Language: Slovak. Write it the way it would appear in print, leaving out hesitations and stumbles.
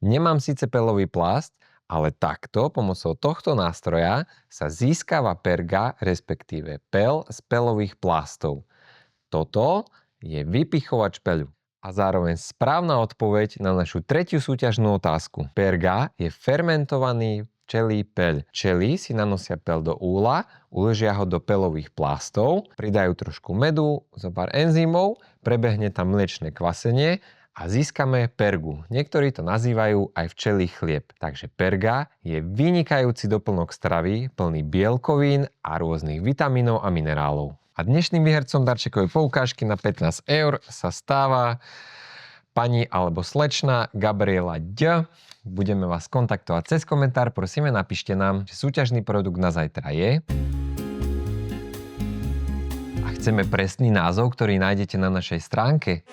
Nemám síce peľový plast, ale takto, pomocou tohto nástroja, sa získava perga, respektíve peľ z peľových plastov. Toto je vypichovač peľu. A zároveň správna odpoveď na našu tretiu súťažnú otázku. Perga je fermentovaný včelí peľ. Včely si nanosia peľ do úla, uložia ho do peľových plastov, pridajú trošku medu, zo pár enzymov, prebehne tam mliečne kvasenie a získame pergu. Niektorí to nazývajú aj včelí chlieb. Takže perga je vynikajúci doplnok stravy, plný bielkovín a rôznych vitamínov a minerálov. A dnešným výhercom darčekovej poukážky na 15 € sa stáva pani alebo slečna Gabriela D. Budeme vás kontaktovať cez komentár. Prosíme, napíšte nám, že súťažný produkt na zajtra je. A chceme presný názov, ktorý nájdete na našej stránke.